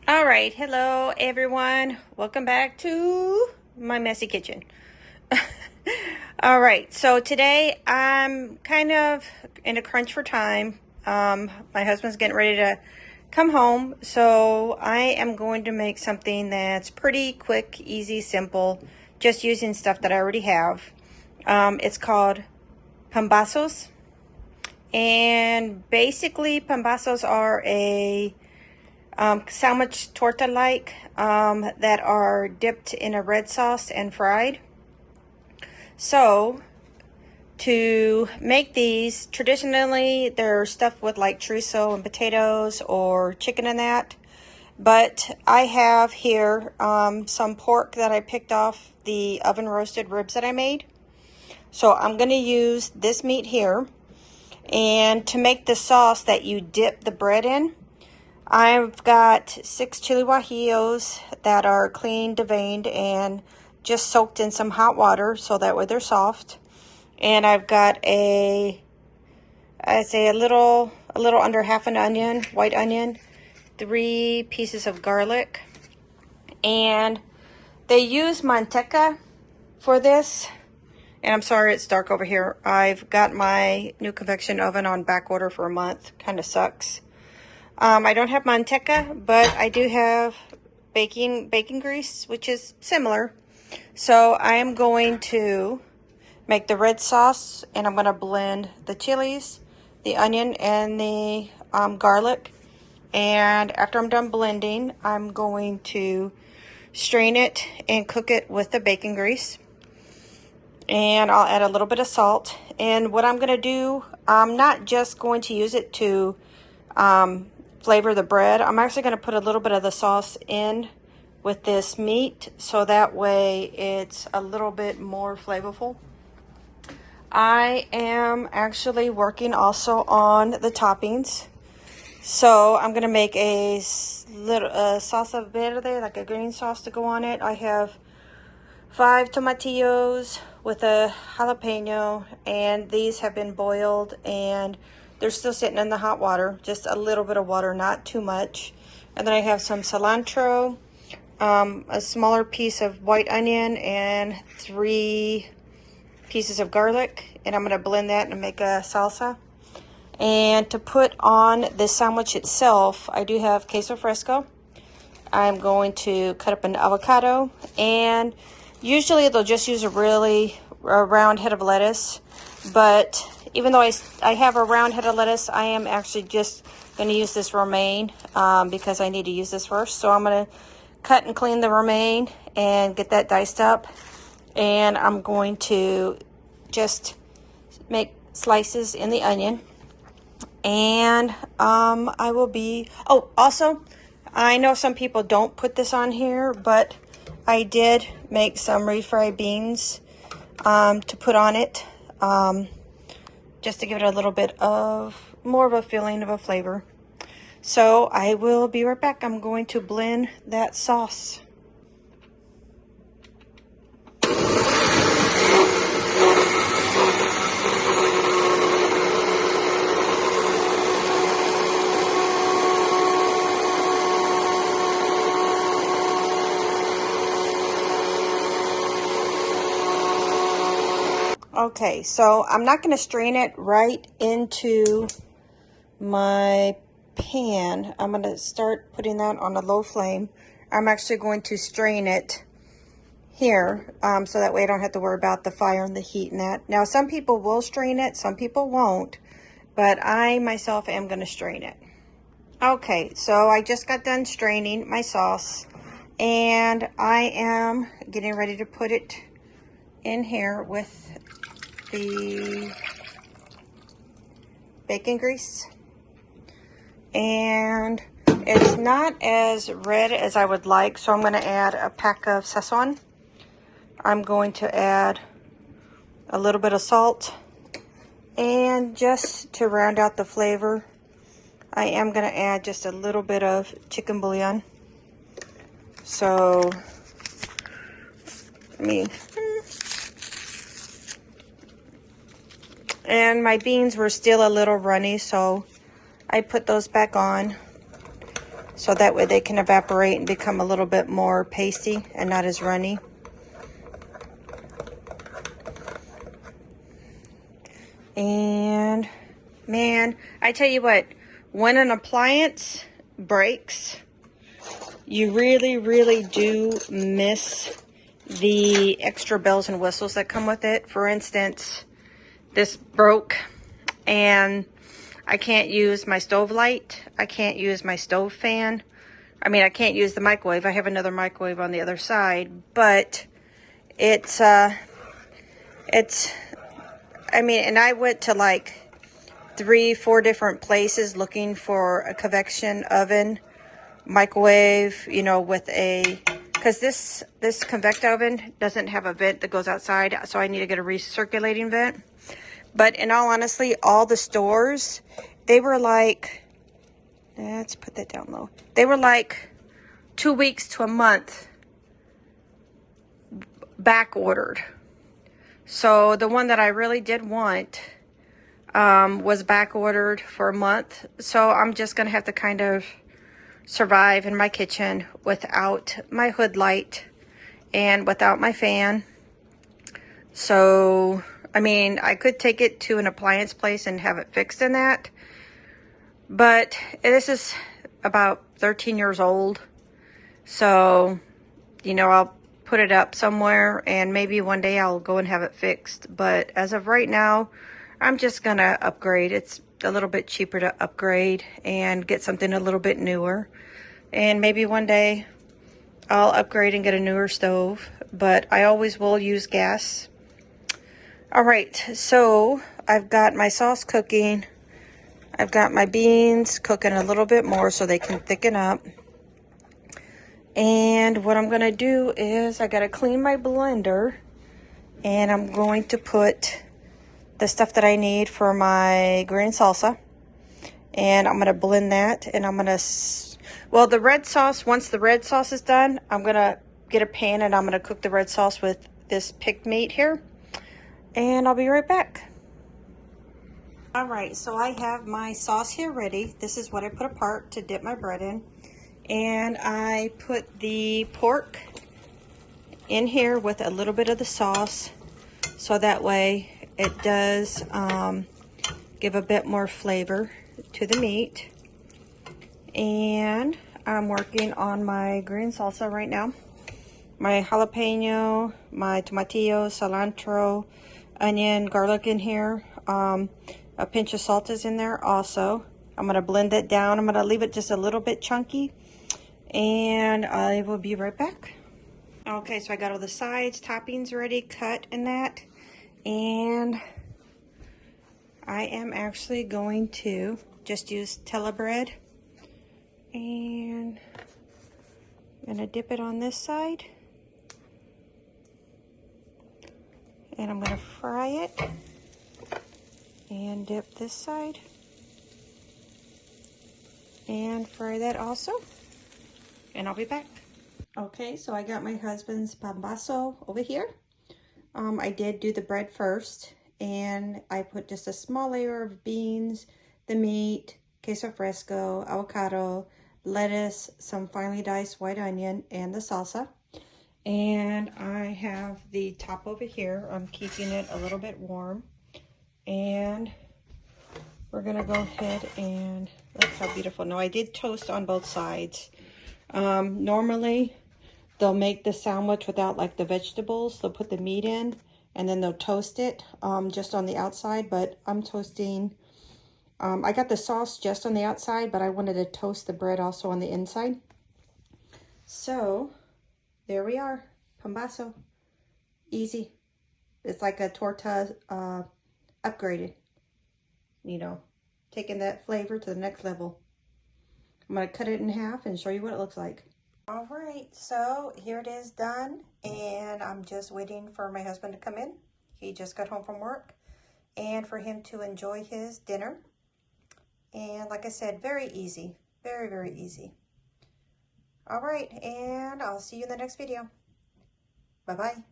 All right, hello everyone. Welcome back to my messy kitchen. All right, so today I'm kind of in a crunch for time. My husband's getting ready to come home, so I am going to make something that's pretty quick, easy, simple, just using stuff that I already have. It's called Pambazos, and basically Pambazos are a sandwich torta-like that are dipped in a red sauce and fried. So to make these, traditionally they're stuffed with like chorizo and potatoes or chicken and that. But I have here some pork that I picked off the oven roasted ribs that I made. So I'm going to use this meat here. And to make the sauce that you dip the bread in, I've got 6 chili guajillos that are clean, deveined, and just soaked in some hot water so that way they're soft. And I've got I'd say a little under half an onion, white onion, 3 pieces of garlic. And they use manteca for this. And I'm sorry it's dark over here. I've got my new convection oven on back order for a month. Kind of sucks. I don't have manteca, but I do have bacon grease, which is similar. So I am going to make the red sauce, and I'm going to blend the chilies, the onion, and the garlic. And after I'm done blending, I'm going to strain it and cook it with the bacon grease. And I'll add a little bit of salt. And what I'm going to do, I'm not just going to use it to flavor the bread. I'm actually going to put a little bit of the sauce in with this meat so that way it's a little bit more flavorful. I am actually working also on the toppings. So I'm going to make a little salsa verde, like a green sauce to go on it. I have 5 tomatillos with a jalapeno, and these have been boiled and they're still sitting in the hot water, just a little bit of water, not too much. And then I have some cilantro, a smaller piece of white onion, and 3 pieces of garlic. And I'm going to blend that and make a salsa. And to put on this sandwich itself, I do have queso fresco. I'm going to cut up an avocado, and usually they'll just use a round head of lettuce. But even though I have a round head of lettuce, I am actually just going to use this romaine because I need to use this first. So I'm going to cut and clean the romaine and get that diced up. And I'm going to just make slices in the onion. And I will be... Oh, also, I know some people don't put this on here, but I did make some refried beans to put on it. Just to give it a little bit of more of a feeling of a flavor. So I will be right back. I'm going to blend that sauce. Okay, so I'm not going to strain it right into my pan. I'm going to start putting that on a low flame. I'm actually going to strain it here so that way I don't have to worry about the fire and the heat and that. Now, some people will strain it, some people won't, but I myself am going to strain it. Okay, so I just got done straining my sauce, and I am getting ready to put it in here with the bacon grease. And it's not as red as I would like, so I'm going to add a pack of sazon. I'm going to add a little bit of salt, and just to round out the flavor, I am going to add just a little bit of chicken bouillon. So and my beans were still a little runny, so I put those back on. so that way they can evaporate and become a little bit more pasty and not as runny. And man, I tell you what, when an appliance breaks, you really, really do miss the extra bells and whistles that come with it. For instance, this broke and I can't use my stove light. I can't use my stove fan. I mean, I can't use the microwave. I have another microwave on the other side, but it's, I mean, and I went to like 3-4 different places looking for a convection oven, microwave, you know, with a, because this convect oven doesn't have a vent that goes outside, so I need to get a recirculating vent. But in all honesty, all the stores, they were like, let's put that down low. They were like 2 weeks to a month back ordered. So the one that I really did want was back ordered for a month. So I'm just going to have to kind of survive in my kitchen without my hood light and without my fan. So, I mean, I could take it to an appliance place and have it fixed in that. But this is about 13 years old. So, you know, I'll put it up somewhere and maybe one day I'll go and have it fixed. But as of right now, I'm just going to upgrade. It's a little bit cheaper to upgrade and get something a little bit newer. And maybe one day I'll upgrade and get a newer stove. But I always will use gas. All right, so I've got my sauce cooking. I've got my beans cooking a little bit more so they can thicken up. And what I'm going to do is I got to clean my blender. And I'm going to put the stuff that I need for my green salsa. And I'm going to blend that. And I'm going to, well, the red sauce, once the red sauce is done, I'm going to get a pan and I'm going to cook the red sauce with this picked meat here. And I'll be right back. All right, so I have my sauce here ready. This is what I put apart to dip my bread in. And I put the pork in here with a little bit of the sauce. So that way it does give a bit more flavor to the meat. And I'm working on my green salsa right now. My jalapeno, my tomatillo, cilantro, onion, garlic in here. A pinch of salt is in there also. I'm going to blend it down. I'm going to leave it just a little bit chunky. And I will be right back. Okay, so I got all the sides, toppings ready, cut and that. And I am actually going to just use telera bread. And I'm going to dip it on this side. And I'm going to fry it. And dip this side. And fry that also. And I'll be back. Okay, so I got my husband's pambazo over here. I did do the bread first. And I put just a small layer of beans, the meat, queso fresco, avocado, lettuce, some finely diced white onion, and the salsa. And I have the top over here. I'm keeping it a little bit warm. And we're going to go ahead and look how beautiful. Now, I did toast on both sides. Normally, they'll make the sandwich without like the vegetables. They'll put the meat in and then they'll toast it just on the outside. But I'm toasting. I got the sauce just on the outside, but I wanted to toast the bread also on the inside. So, there we are. Pambazo. Easy. It's like a torta upgraded. You know, taking that flavor to the next level. I'm going to cut it in half and show you what it looks like. All right, so here it is done. And I'm just waiting for my husband to come in. He just got home from work. And for him to enjoy his dinner. And like I said, very easy. Very, very easy. All right, and I'll see you in the next video. Bye-bye.